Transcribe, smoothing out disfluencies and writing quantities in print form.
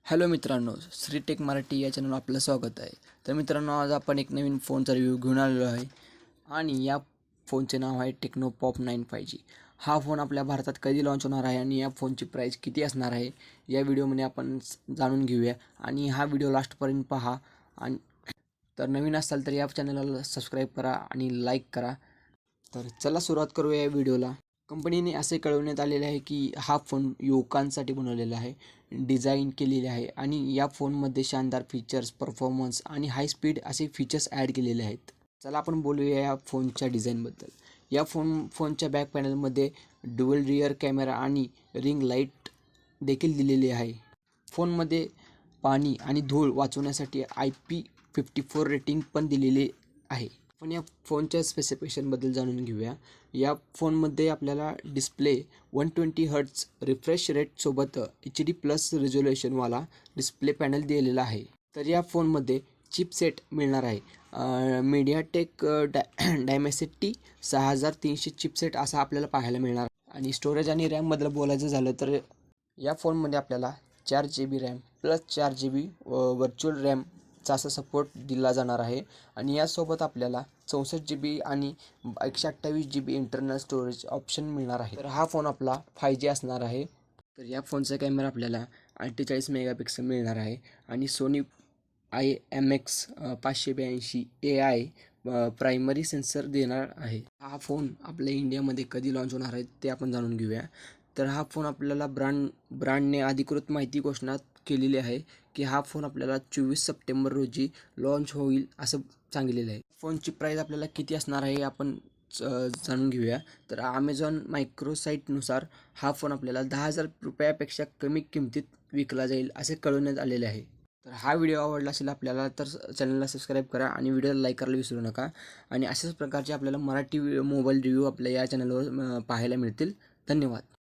Hello मित्रांनो, Shri take Marathi या चॅनलवर आपलं स्वागत आहे. तर मित्रांनो, आज आपण एक नवीन फोनचा रिव्ह्यू घेऊन आलेलो आहे आणि या फोनचे नाव आहे टेक्नो पॉप 9 5G. हा फोन आपल्या भारतात कधी लॉन्च होणार आहे आणि या फोनची प्राईस किती असणार आहे या व्हिडिओमध्ये आपण जाणून घेऊया. आणि हा व्हिडिओ लास्टपर्यंत पहा. आणि तर नवीन असाल तर या चॅनलला सबस्क्राईब करा आणि लाईक करा. तर चला सुरुवात करूया या व्हिडिओला. कंपनीने असे कळवण्यात आलेले आहे की हा फोन युवकांसाठी बनवलेला आहे, डिझाईन केलेले आहे आणि या फोनमध्ये शानदार फीचर्स, परफॉर्मन्स आणि हाय स्पीड असे फीचर्स ॲड केलेले आहेत. चला आपण बोलूया या फोनच्या डिझाईनबद्दल. या फोनच्या बॅक पॅनलमध्ये ड्युअल रियर कॅमेरा आणि रिंग लाईट देखील दिलेली आहे. फोनमध्ये पाणी आणि धूळ वाचवण्यासाठी IP54 रेटिंग पण दिलेले आहे. आपण या फोनच्या स्पेसिफिकेशनबद्दल जाणून घेऊया. या फोनमध्ये आपल्याला डिस्प्ले 120 हर्ट्ज रिफ्रेश रेटसोबत HD+ रिझोल्युशनवाला डिस्प्ले पॅनल दिलेला आहे. तर या फोनमध्ये चिपसेट मिळणार आहे. मीडियाटेक डायमेन्सिटी 6300 चिपसेट असा आपल्याला पाहायला मिळणार. आणि स्टोरेज आणि रॅमबद्दल बोलायचं झालं तर या फोनमध्ये आपल्याला 4GB RAM plus 4GB virtual रॅमचा असा सपोर्ट दिला जाणार आहे. आणि यासोबत आपल्याला 64GB आणि 128GB इंटरनल स्टोरेज ऑप्शन मिळणार आहे. तर हा फोन आपला 5G असणार आहे. तर या फोनचा कॅमेरा आपल्याला 48 मेगापिक्सल मिळणार आहे आणि Sony IMX 582 AI primary sensor देणार आहे. हा फोन आपल्या इंडियामध्ये कधी लॉन्च होणार आहे ते आपण जाणून घेऊया. तर हा फोन आपल्याला ब्रँडने अधिकृत माहिती घोषणा केलेली आहे की हा फोन आपल्याला 24 सप्टेंबर रोजी लॉन्च होईल असं सांगितलेलं आहे. फोनची प्राईस आपल्याला किती असणार आहे आपण जाणून घेऊया. तर Amazon मायक्रोसाईटनुसार हा फोन आपल्याला 10,000 रुपयापेक्षा कमी किमतीत विकला जाईल असे कळवण्यात आलेले आहे. तर हा व्हिडिओ आवडला असेल आपल्याला तर चॅनलला सबस्क्राईब करा आणि व्हिडिओला लाईक करायला विसरू नका. आणि अशाच प्रकारचे आपल्याला मराठी मोबाईल रिव्ह्यू आपल्या या चॅनलवर पाहायला मिळतील. धन्यवाद.